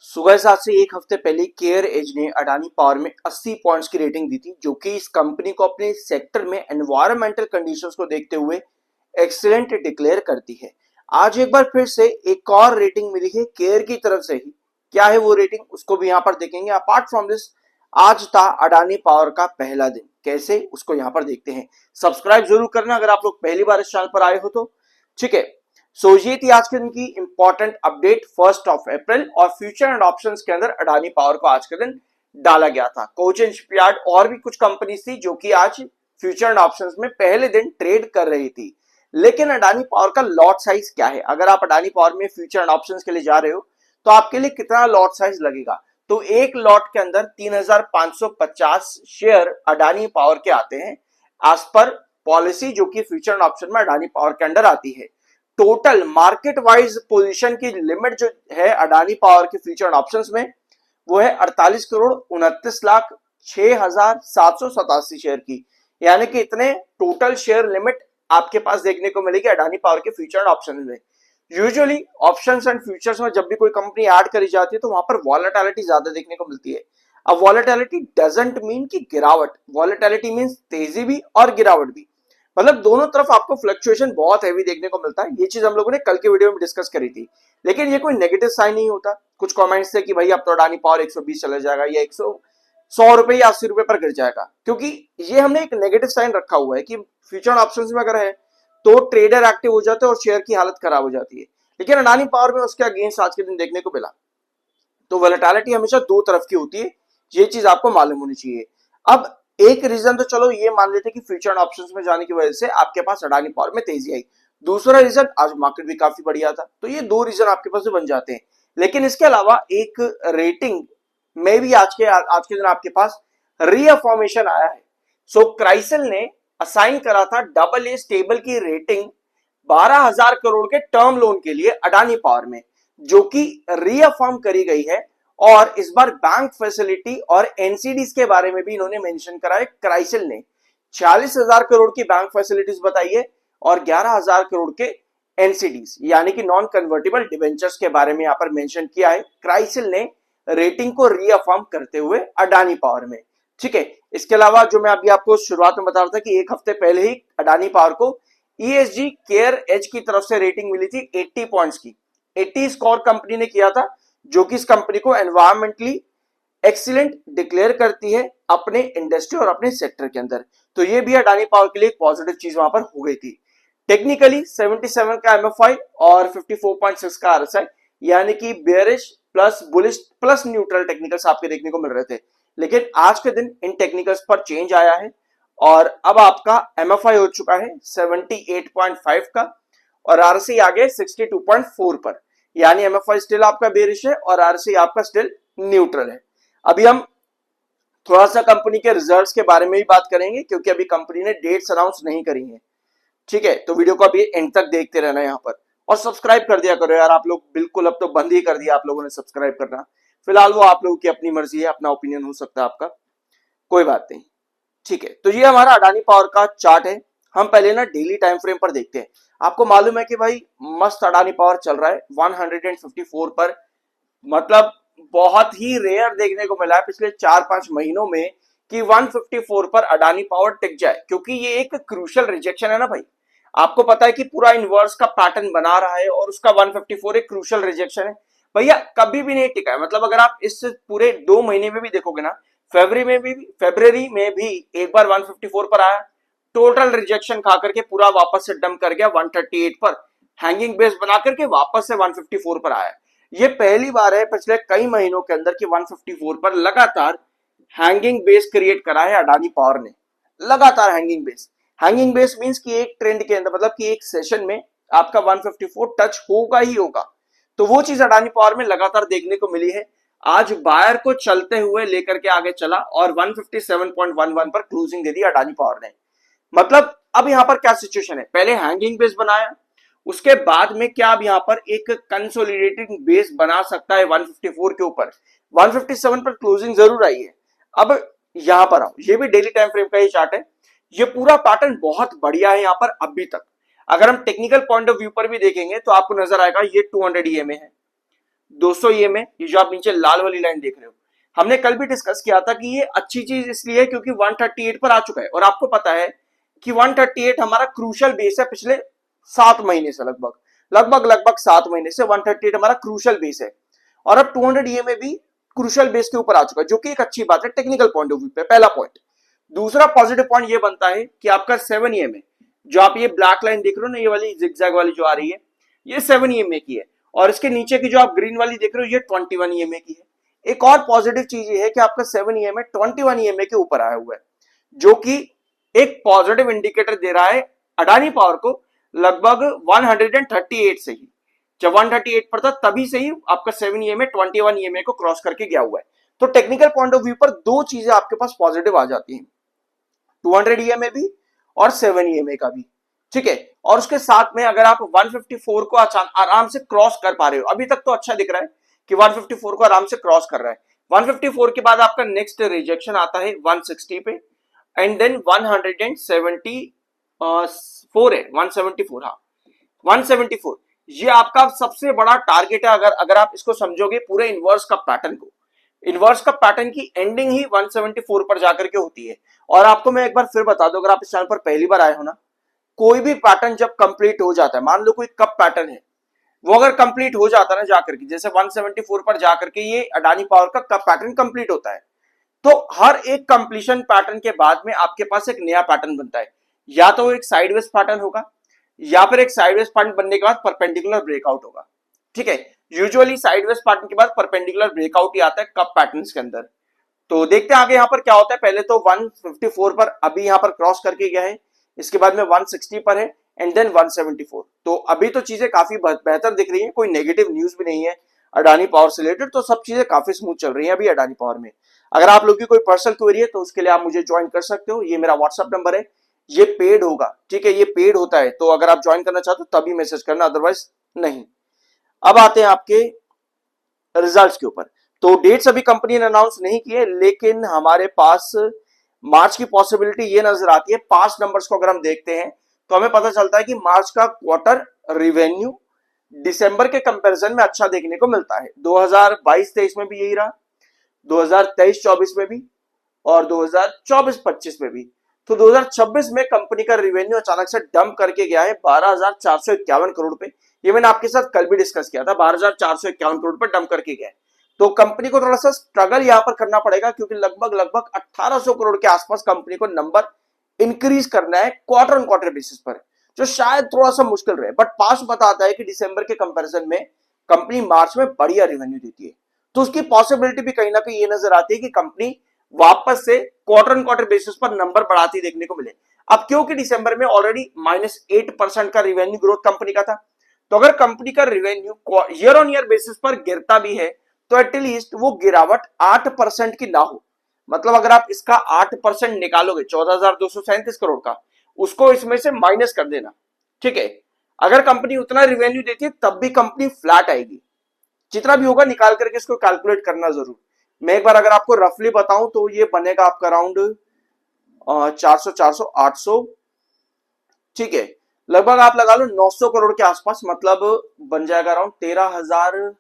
सुबह 7 से एक हफ्ते पहले केयर एज ने अडानी पावर में 80 पॉइंट्स की रेटिंग दी थी, जो कि इस कंपनी को अपने सेक्टर में एनवायरमेंटल कंडीशंस को देखते हुए एक्सीलेंट डिक्लेयर करती है। आज एक बार फिर से एक और रेटिंग मिली है केयर की तरफ से ही। क्या है वो रेटिंग, उसको भी यहाँ पर देखेंगे। अपार्ट फ्रॉम दिस, आज था अडानी पावर का पहला दिन, कैसे उसको यहाँ पर देखते हैं। सब्सक्राइब जरूर करना अगर आप लोग पहली बार इस चैनल पर आए हो तो। ठीक है, सो ये थी आज के दिन की इंपॉर्टेंट अपडेट 1 अप्रैल, और फ्यूचर एंड ऑप्शंस के अंदर अडानी पावर को आज के दिन डाला गया था। कोचिन शिपयार्ड और भी कुछ कंपनीज थी जो कि आज फ्यूचर एंड ऑप्शंस में पहले दिन ट्रेड कर रही थी। लेकिन अडानी पावर का लॉट साइज क्या है? अगर आप अडानी पावर में फ्यूचर एंड ऑप्शंस के लिए जा रहे हो तो आपके लिए कितना लॉट साइज लगेगा? तो एक लॉट के अंदर 3550 शेयर अडानी पावर के आते हैं एज पर पॉलिसी, जो कि फ्यूचर एंड ऑप्शन में अडानी पावर के अंडर आती है। टोटल मार्केट वाइज पोजीशन की लिमिट जो है अडानी पावर के फ्यूचर एंड ऑप्शंस में, वो है 48,29,06,787 शेयर की। यानी कि इतने टोटल शेयर लिमिट आपके पास देखने को मिलेगी अडानी पावर के फ्यूचर एंड ऑप्शन में। यूजुअली ऑप्शंस एंड फ्यूचर्स में जब भी कोई कंपनी ऐड करी जाती है तो वहां पर वॉलेटिलिटी ज्यादा देखने को मिलती है। अब वॉलेटिलिटी डजंट मीन कि गिरावट, वॉलेटिलिटी मींस तेजी भी और गिरावट भी, मतलब दोनों तरफ आपको फ्लक्चुएशन बहुत हैवी देखने को मिलता है। ये चीज हम लोगों ने कल के वीडियो में डिस्कस करी थी। लेकिन ये कोई नेगेटिव साइन नहीं होता। कुछ कमेंट्स थे कि भाई अब तो अडानी पावर 120 चला जाएगा या 100 रुपए या 80 रुपए पर गिर जाएगा, क्योंकि ये हमने एक नेगेटिव साइन रखा हुआ है कि फ्यूचर ऑप्शंस में अगर है तो ट्रेडर एक्टिव हो जाते हैं और शेयर की हालत खराब हो जाती है। लेकिन अडानी पावर में उसके अगेंस्ट आज के दिन देखने को मिला। तो वोलेटिलिटी हमेशा दो तरफ की होती है, ये चीज आपको मालूम होनी चाहिए। अब एक रीजन तो चलो ये मान लेते कि फ्यूचर ऑप्शंस में जाने की वजह से आपके पास अडानी पावर में तेजी आई। दूसरा रीजन, आज मार्केट भी काफी बढ़िया था। तो ये दो रीजन आपके पास बन जाते हैं। लेकिन इसके अलावा एक रेटिंग में भी आज के दिन आपके पास रीअफॉर्मेशन आया है। सो क्राइसिल ने असाइन करा था डबल ए स्टेबल की रेटिंग 12,000 करोड़ के टर्म लोन के लिए अडानी पावर में, जो कि रीअफॉर्म करी गई है। और इस बार बैंक फैसिलिटी और एनसीडीज के बारे में भी इन्होंने मेंशन करा है। क्राइसिल ने 46,000 करोड़ की बैंक फैसिलिटीज बताई है और 11,000 करोड़ के एनसीडीज यानी कि नॉन कन्वर्टेबल डिवेंचर्स के बारे में यहां पर मेंशन किया है क्राइसिल ने, रेटिंग को रीअफर्म करते हुए अडानी पावर में। ठीक है, इसके अलावा जो मैं अभी आपको शुरुआत में बता रहा था कि एक हफ्ते पहले ही अडानी पावर को ईएसजी केयर एज की तरफ से रेटिंग मिली थी 80 पॉइंट्स की। 80 स्कोर कंपनी ने किया था, जो कि इस कंपनी को एनवायरमेंटली एक्सीलेंट डिक्लेयर करती है अपने इंडस्ट्री और अपने सेक्टर के अंदर। तो ये भी अडानी पावर के लिए एक पॉजिटिव चीज वहां पर हो गई थी। टेक्निकली 77 का एमएफआई और 54.6 का आरएसआई, यानी कि bearish plus bullish plus neutral technicals आपके देखने को मिल रहे थे। लेकिन आज के दिन इन टेक्निकल्स पर चेंज आया है और अब आपका एमएफआई हो चुका है 78.5 का और आरएसआई आ गए 62.4 पर। यानी एमएफआई स्टिल आपका बेरिश है और आरएसआई आपका स्टिल न्यूट्रल है। अभी हम थोड़ा सा कंपनी के रिजल्ट्स के बारे में भी बात करेंगे, क्योंकि अभी कंपनी ने डेट्स अनाउंस नहीं करी है। ठीक है, तो वीडियो को अभी एंड तक देखते रहना यहाँ पर, और सब्सक्राइब कर दिया करो यार आप लोग। बिल्कुल, अब तो बंद ही कर दिया आप लोगों ने सब्सक्राइब करना। फिलहाल वो आप लोगों की अपनी मर्जी है, अपना ओपिनियन हो सकता है आपका, कोई बात नहीं। ठीक है, तो ये हमारा अडानी पावर का चार्ट है। हम पहले ना डेली टाइम फ्रेम पर देखते हैं। आपको मालूम है कि भाई मस्त अडानी पावर चल रहा है 154 पर। मतलब बहुत ही रेयर देखने को मिला है पिछले 4-5 महीनों में कि 154 पर अडानी पावर टिक जाए, क्योंकि ये एक क्रूशियल रिजेक्शन है ना भाई। आपको पता है कि पूरा इनवर्स का पैटर्न बना रहा है और उसका 154 एक क्रूशियल रिजेक्शन है भैया, कभी भी नहीं टिका है। मतलब अगर आप इस पूरे 2 महीने में भी देखोगे ना, फरवरी में भी एक बार 154 पर आया, टोटल रिजेक्शन खा करके पूरा वापस से डंप कर गया 138 पर, हैंगिंग बेस बना करके वापस से 154 पर आया। ये पहली बार है पिछले कई महीनों के अंदर कि 154 पर लगातार हैंगिंग बेस क्रिएट करा है अडानी पावर ने। लगातार हैंगिंग बेस मींस कि एक ट्रेंड के अंदर, मतलब कि एक सेशन में आपका 154 टच होगा ही होगा। तो वो चीज अडानी पावर में लगातार देखने को मिली है। आज बायर को चलते हुए लेकर के आगे चला और 157.11 पर क्लोजिंग दे दी अडानी पावर ने। मतलब अब यहां पर क्या सिचुएशन है, पहले हैंगिंग बेस बनाया, उसके बाद में क्या अब यहां पर एक कंसोलिडेटिंग बेस बना सकता है 154 के ऊपर। 157 पर क्लोजिंग जरूर आई है। अब यहां पर आओ, ये भी डेली टाइम फ्रेम का ही चार्ट है। ये पूरा पैटर्न बहुत बढ़िया है यहां पर अभी तक। अगर हम टेक्निकल पॉइंट ऑफ व्यू पर भी देखेंगे तो आपको नजर आएगा ये 200 EMA है, 200 EMA, ये जो आप नीचे लाल वाली लाइन देख रहे हो, हमने कल भी डिस्कस किया था कि ये अच्छी चीज इसलिए है क्योंकि 138 पर आ चुका है और आपको पता है कि 138 हमारा क्रूशल बेस है पिछले 7 महीने से, लगभग 7 महीने से 138 हमारा क्रूशल बेस है और अब 200 EMA भी क्रूशल बेस के ऊपर आ चुका है, जो कि एक अच्छी बात है टेक्निकल पॉइंट ऑफ व्यू पे, पहला पॉइंट। दूसरा पॉजिटिव पॉइंट ये बनता है कि आपका 7 EMA, जो आप ये ब्लैक लाइन देख रहे हो ना, ये वाली जिगजैग वाली जो आ रही है, ये 7 EMA की है और इसके नीचे की जो आप ग्रीन वाली देख रहे हो ये 21 EMA की है। एक और पॉजिटिव चीज ये है कि आपका 7 EMA 21 EMA के ऊपर आया हुआ है, जो कि एक पॉजिटिव इंडिकेटर दे रहा है अडानी पावर को लगभग 138 से ही, जब 138 पर था तभी से ही आपका 7 EMA 21 EMA को क्रॉस करके गया हुआ है। तो टेक्निकल पॉइंट ऑफ व्यू पर दो चीजें आपके पास पॉजिटिव आ जाती हैं, 200 EMA भी और 7 EMA का भी, ठीक है। और उसके साथ में अगर आप 154 को आराम से क्रॉस कर पा रहे हो, अभी तक तो अच्छा दिख रहा है कि 154 को आराम से क्रॉस कर रहा है। 154 के बाद आपका नेक्स्ट रिजेक्शन आता है 160 पे एंड देन 174 है, 174, हाँ 174, ये आपका सबसे बड़ा टारगेट है। अगर आप इसको समझोगे पूरे इनवर्स का पैटर्न को, इनवर्स का पैटर्न की एंडिंग ही 174 पर जाकर के होती है। और आपको मैं एक बार फिर बता दूं, अगर आप इस चैनल पर पहली बार आए हो ना, कोई भी पैटर्न जब कंप्लीट हो जाता है, मान लो कोई कप पैटर्न है, वो अगर कंप्लीट हो जाता है ना जाकर के, जैसे 174 पर जाकर के ये अडानी पावर का कप पैटर्न कंप्लीट होता है, तो हर एक कंप्लीशन पैटर्न के बाद में आपके पास एक नया पैटर्न बनता है, या तो एक साइडवेज पैटर्न होगा या फिर एक साइडवेज पैटर्न बनने के बाद परपेंडिकुलर ब्रेकआउट होगा, ठीक है। यूजुअली साइडवेज पैटर्न के बाद परपेंडिकुलर ब्रेकआउट ही आता है कप पैटर्न्स के अंदर। तो देखते हैं आगे यहाँ पर क्या होता है। पहले तो 154 पर अभी यहाँ पर क्रॉस करके गया है, इसके बाद में 160 पर है एंड देन 174। तो अभी तो चीजें काफी बेहतर दिख रही है, कोई नेगेटिव न्यूज भी नहीं है अडानी पावर से रिलेटेड, तो सब चीजें काफी स्मूथ चल रही है अभी अडानी पावर में। अगर आप लोग की कोई पर्सनल क्वेरी है तो उसके लिए आप मुझे ज्वाइन कर सकते हो, ये मेरा व्हाट्सअप नंबर है, ये पेड होगा, ठीक है, ये पेड होता है, तो अगर आप ज्वाइन करना चाहते हो तभी मैसेज करना, अदरवाइज नहीं। अब आते हैं आपके रिजल्ट्स के ऊपर। तो डेट्स अभी कंपनी ने अनाउंस नहीं किए, लेकिन हमारे पास मार्च की पॉसिबिलिटी ये नजर आती है। 5 नंबर्स को अगर हम देखते हैं तो हमें पता चलता है कि मार्च का क्वार्टर रिवेन्यू दिसंबर के कंपैरिजन में अच्छा देखने को मिलता है। 2022-23 में भी यही रहा, 2023-24 में भी और 2024-25 में भी। तो 2026 में कंपनी का रिवेन्यू अचानक से डंप करके गया है 12,451 करोड़ पे। ये मैंने आपके साथ कल भी डिस्कस किया था, 12,451 करोड़ पे डंप करके गया है। तो कंपनी को थोड़ा सा स्ट्रगल यहां पर करना पड़ेगा, क्योंकि लगभग 1800 करोड़ के आसपास कंपनी को नंबर इंक्रीज करना है क्वार्टर ऑन क्वार्टर बेसिस पर, जो शायद थोड़ा सा मुश्किल रहे। बट पास्ट बताता है कि दिसंबर के कंपैरिजन में कंपनी मार्च में बढ़िया रिवेन्यू देती है, तो उसकी पॉसिबिलिटी भी कहीं ना कहीं ये नजर आती है कि कंपनी वापस से क्वार्टर ऑन क्वार्टर बेसिस पर नंबर बढ़ाती देखने को मिले। अब क्योंकि दिसंबर में ऑलरेडी -8% का रिवेन्यू ग्रोथ कंपनी का था, तो अगर कंपनी का revenue year on year basis पर गिरता भी है तो एटलीस्ट वो गिरावट 8% की ना हो। मतलब अगर आप इसका 8% निकालोगे 14,237 करोड़ का, उसको इसमें से माइनस कर देना, ठीक है। अगर कंपनी उतना रिवेन्यू देती है तब भी कंपनी फ्लैट आएगी, जितना भी होगा निकाल करके इसको कैलकुलेट करना जरूर। मैं एक बार अगर आपको रफली बताऊं तो ये बनेगा आपका अराउंड 400, 400, 800, ठीक है, लगभग आप लगा लो 900 करोड़ के आसपास, मतलब बन जाएगा अराउंड 13,000,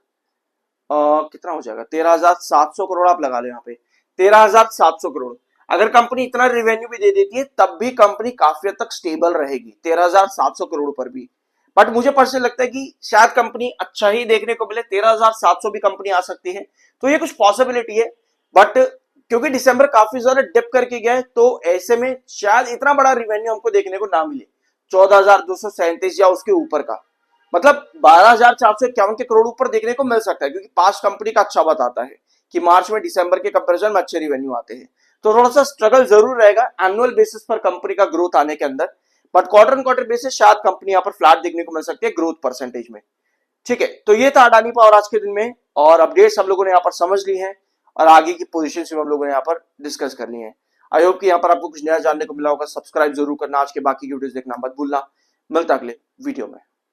कितना हो जाएगा, 13,700 करोड़ आप लगा लो यहाँ पे, 13,700 करोड़। अगर कंपनी इतना रिवेन्यू भी दे देती है तब भी कंपनी काफी हद तक स्टेबल रहेगी 13,700 करोड़ पर भी। बट मुझे पर्सनली लगता है कि शायद कंपनी अच्छा ही देखने को मिले, 13,700 भी कंपनी आ सकती है, तो ये कुछ पॉसिबिलिटी है। बट क्योंकि दिसंबर काफी ज्यादा डिप करके गया है, तो ऐसे में शायद इतना बड़ा रिवेन्यू हमको देखने को ना मिले, 14,237 या उसके ऊपर का, मतलब 12,451 के करोड़ ऊपर देखने को मिल सकता है, क्योंकि पास्ट कंपनी का अच्छा बताता है कि मार्च में दिसंबर के कंपैरिजन में अच्छे रिवेन्यू आते हैं। तो थोड़ा सा स्ट्रगल जरूर रहेगा एनुअल बेसिस पर कंपनी का ग्रोथ आने के अंदर, but quarter on quarter basis शायद कंपनी यहाँ पर फ्लैट देखने को मिल सकती है ग्रोथ परसेंटेज में, ठीक है। तो ये था अडानी पावर आज के दिन में, और अपडेट्स हम लोगों ने यहाँ पर समझ ली हैं और आगे की पोजीशन हम लोगों ने यहाँ पर डिस्कस कर ली है। आई होप कि यहाँ पर आपको कुछ नया जानने को मिला होगा। सब्सक्राइब जरूर करना, आज के बाकी वीडियोस देखना मत भूलना। मिलता अगले वीडियो में।